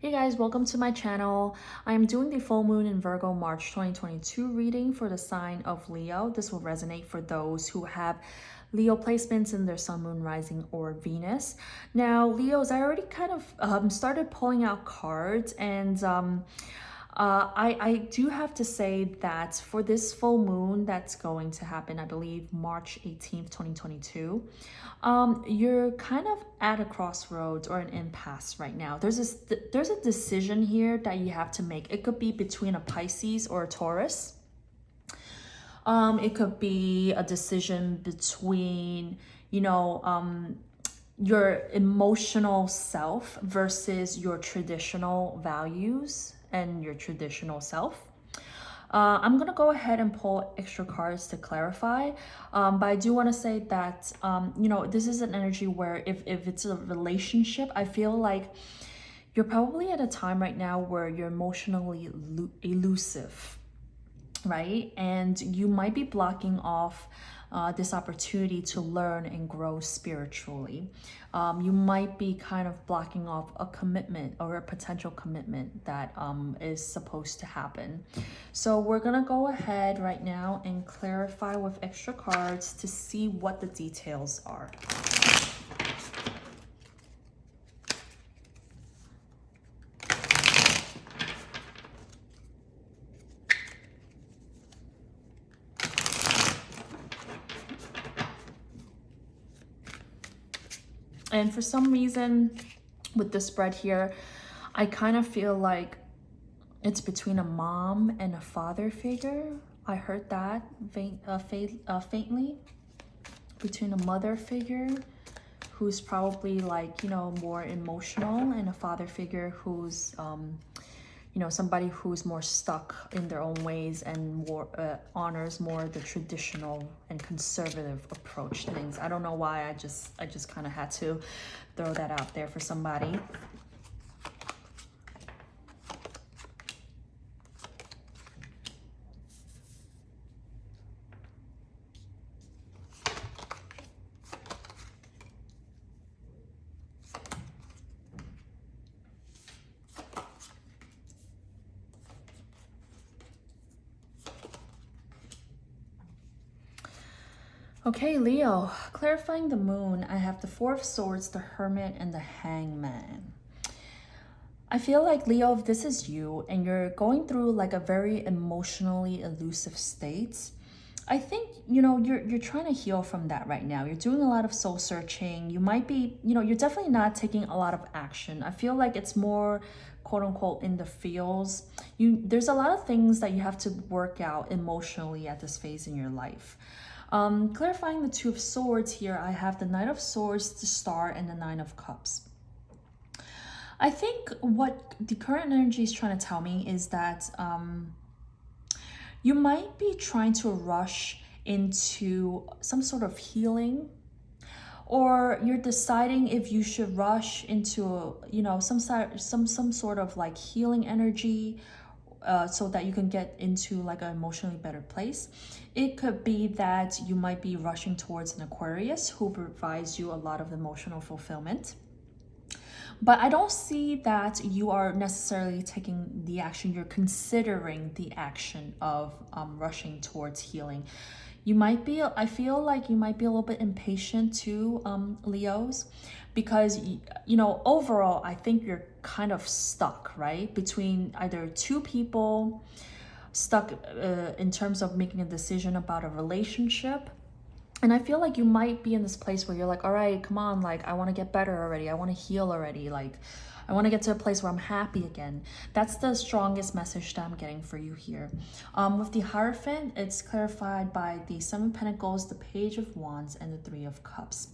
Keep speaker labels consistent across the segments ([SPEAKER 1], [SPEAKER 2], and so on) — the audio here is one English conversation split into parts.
[SPEAKER 1] Hey guys, welcome to my channel. I'm doing the full moon in Virgo March 2022 reading for the sign of Leo. This will resonate for those who have Leo placements in their sun, moon, rising, or Venus. Now, Leos, I already kind of started pulling out cards and I do have to say that for this full moon that's going to happen, I believe March 18th, 2022, you're kind of at a crossroads or an impasse right now. There's a decision here that you have to make. It could be between a Pisces or a Taurus. It could be a decision between, your emotional self versus your traditional values and your traditional self. I'm gonna go ahead and pull extra cards to clarify, but I do want to say that this is an energy where if it's a relationship, I feel like you're probably at a time right now where you're emotionally elusive, right? And you might be blocking off this opportunity to learn and grow spiritually. You might be kind of blocking off a commitment or a potential commitment that is supposed to happen. So we're gonna go ahead right now and clarify with extra cards to see what the details are. And for some reason, with this spread here, I kind of feel like it's between a mom and a father figure. I heard that faintly. Between a mother figure who's probably like, more emotional, and a father figure who's, somebody who's more stuck in their own ways and more honors more the traditional and conservative approach to things. I don't know why, I just kind of had to throw that out there for somebody. Okay, Leo, clarifying the moon, I have the Four of Swords, the Hermit, and the Hangman. I feel like, Leo, if this is you and you're going through like a very emotionally elusive state, I think, you're trying to heal from that right now. You're doing a lot of soul searching. You might be, you're definitely not taking a lot of action. I feel like it's more quote unquote in the feels. There's a lot of things that you have to work out emotionally at this phase in your life. Clarifying the Two of Swords here, I have the Knight of Swords, the Star, and the Nine of Cups. I think what the current energy is trying to tell me is that you might be trying to rush into some sort of healing, or you're deciding if you should rush into, some sort of like healing energy, so that you can get into like an emotionally better place. It could be that you might be rushing towards an Aquarius who provides you a lot of emotional fulfillment. But I don't see that you are necessarily taking the action. You're considering the action of rushing towards healing. You might be, I feel like you might be a little bit impatient too, Leos, because, overall, I think you're kind of stuck, right? Between either two people, stuck in terms of making a decision about a relationship. And I feel like you might be in this place where you're like, all right, come on, like, I want to get better already. I want to heal already. Like, I want to get to a place where I'm happy again. That's the strongest message that I'm getting for you here. With the Hierophant, it's clarified by the Seven of Pentacles, the Page of Wands, and the Three of Cups.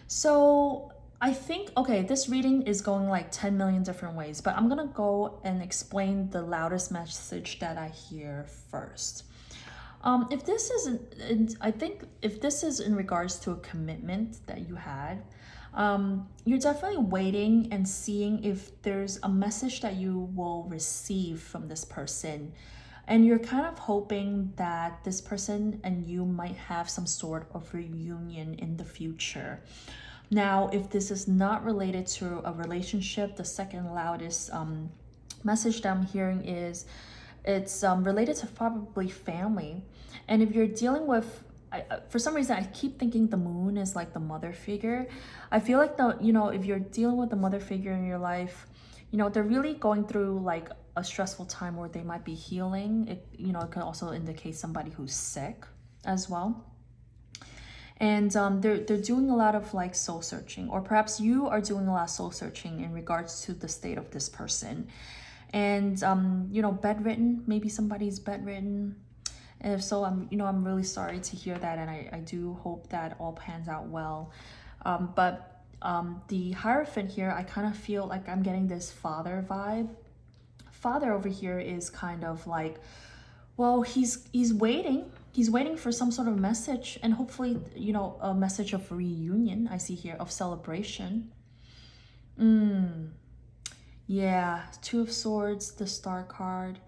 [SPEAKER 1] So I think, okay, this reading is going like 10 million different ways, but I'm going to go and explain the loudest message that I hear first. If this is, I think if this is in regards to a commitment that you had, you're definitely waiting and seeing if there's a message that you will receive from this person. And you're kind of hoping that this person and you might have some sort of reunion in the future. Now, if this is not related to a relationship, the second loudest message that I'm hearing is it's related to probably family. And if you're dealing with, for some reason, I keep thinking the moon is like the mother figure. I feel like if you're dealing with the mother figure in your life, they're really going through like a stressful time where they might be healing. It can also indicate somebody who's sick as well. And they're doing a lot of like soul searching, or perhaps you are doing a lot of soul searching in regards to the state of this person. And bedridden, maybe somebody's bedridden. And if so, I'm really sorry to hear that, and I do hope that all pans out well. But the Hierophant here, I kind of feel like I'm getting this father vibe. Father over here is kind of like, well, he's waiting. He's waiting for some sort of message, and hopefully, a message of reunion. I see here, of celebration. Yeah, Two of Swords, the Star card.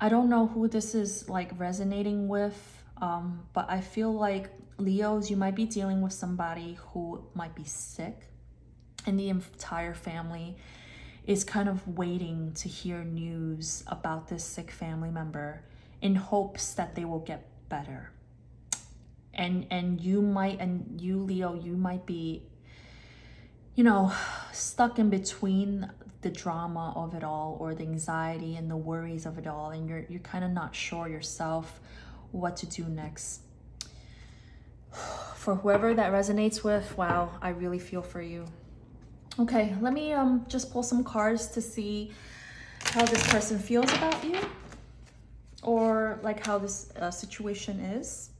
[SPEAKER 1] I don't know who this is like resonating with, but I feel like Leos, you might be dealing with somebody who might be sick, and the entire family is kind of waiting to hear news about this sick family member in hopes that they will get better. And you, Leo, you might be stuck in between the drama of it all, or the anxiety and the worries of it all, and you're kind of not sure yourself what to do next. For whoever that resonates with, wow, I really feel for you. Okay, let me just pull some cards to see how this person feels about you, or like how this situation is.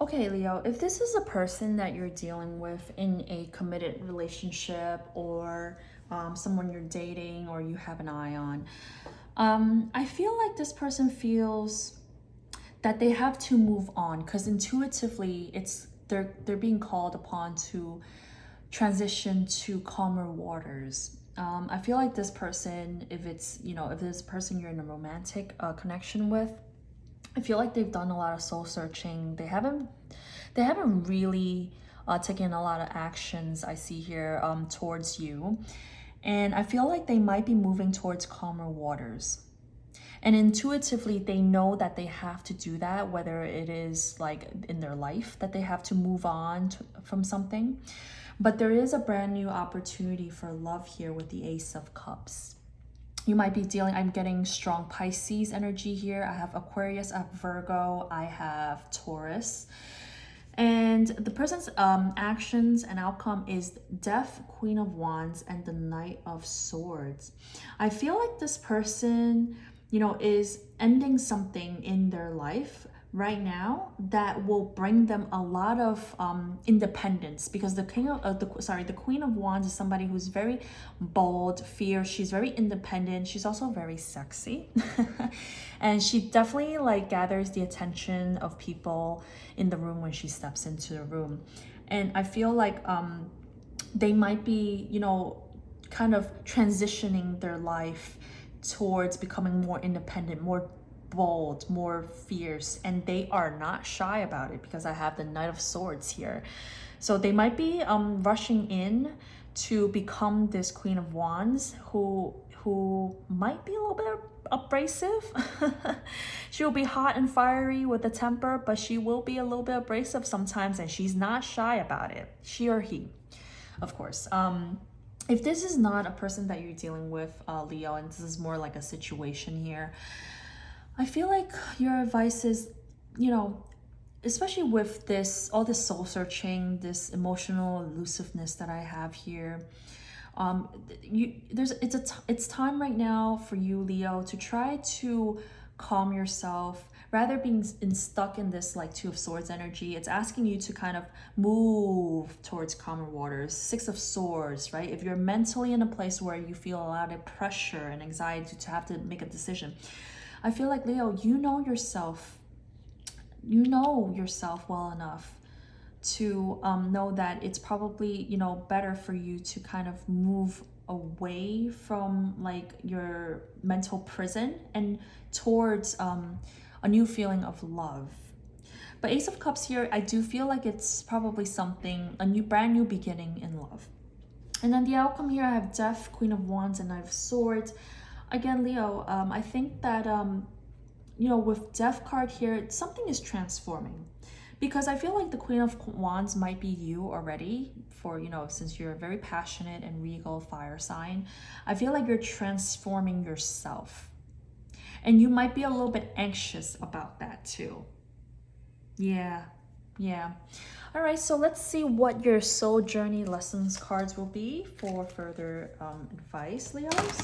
[SPEAKER 1] Okay, Leo, if this is a person that you're dealing with in a committed relationship, or someone you're dating or you have an eye on, I feel like this person feels that they have to move on, because intuitively they're being called upon to transition to calmer waters. I feel like this person, if it's if this person you're in a romantic connection with, I feel like they've done a lot of soul searching. They haven't really taken a lot of actions, I see here, towards you. And I feel like they might be moving towards calmer waters. And intuitively, they know that they have to do that, whether it is like in their life that they have to move on from something. But there is a brand new opportunity for love here with the Ace of Cups. You might be dealing, I'm getting strong Pisces energy here. I have Aquarius, I have Virgo, I have Taurus. And the person's actions and outcome is Death, Queen of Wands, and the Knight of Swords. I feel like this person, is ending something in their life right now that will bring them a lot of independence, because the Queen of Wands is somebody who's very bold, fierce. She's very independent. She's also very sexy. And she definitely like gathers the attention of people in the room when she steps into the room. And I feel like they might be kind of transitioning their life towards becoming more independent, more bold, more fierce, and they are not shy about it, because I have the Knight of Swords here. So they might be rushing in to become this Queen of Wands, who might be a little bit abrasive. She'll be hot and fiery with a temper, but she will be a little bit abrasive sometimes, and she's not shy about it. She or he, of course. If this is not a person that you're dealing with, Leo, and this is more like a situation here, I feel like your advice is, especially with all this soul searching, this emotional elusiveness that I have here, it's time right now for you, Leo, to try to calm yourself, rather being stuck in this like Two of Swords energy, it's asking you to kind of move towards calmer waters. Six of Swords, right? If you're mentally in a place where you feel a lot of pressure and anxiety to have to make a decision, I feel like, Leo, you know yourself well enough to know that it's probably, you know, better for you to kind of move away from like your mental prison and towards a new feeling of love. But Ace of Cups here, I do feel like it's probably something, a brand new beginning in love. And then the outcome here, I have Death, Queen of Wands, and Knight of Swords. Again, Leo, I think that you know, with Death card here, something is transforming, because I feel like the Queen of Wands might be you already, for, you know, since you're a very passionate and regal fire sign. I feel like you're transforming yourself, and you might be a little bit anxious about that too. Yeah. All right, so let's see what your soul journey lessons cards will be for further advice, Leos.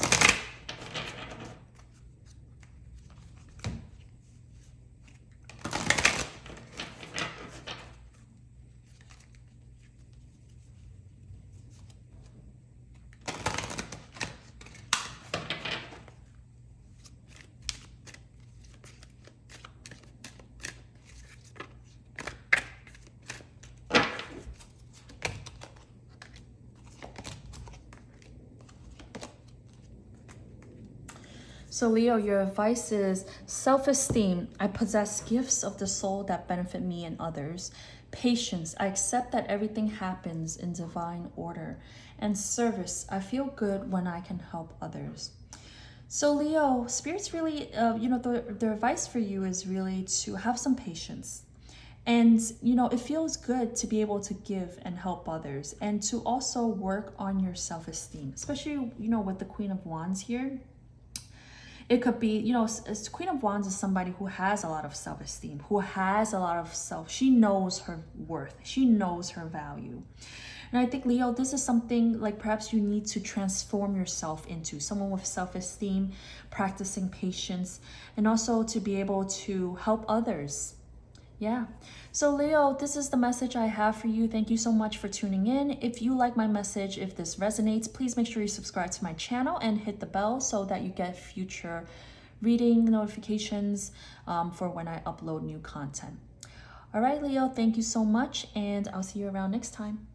[SPEAKER 1] So Leo, your advice is self-esteem. I possess gifts of the soul that benefit me and others. Patience. I accept that everything happens in divine order. And service. I feel good when I can help others. So Leo, Spirit's really, you know, the advice for you is really to have some patience. And, you know, it feels good to be able to give and help others, and to also work on your self-esteem, especially, you know, with the Queen of Wands here. It could be, you know, Queen of Wands is somebody who has a lot of self-esteem, who has a lot of she knows her worth, she knows her value. And I think, Leo, this is something like perhaps you need to transform yourself into someone with self-esteem, practicing patience, and also to be able to help others. Yeah. So Leo, this is the message I have for you. Thank you so much for tuning in. If you like my message, if this resonates, please make sure you subscribe to my channel and hit the bell so that you get future reading notifications for when I upload new content. All right, Leo, thank you so much, and I'll see you around next time.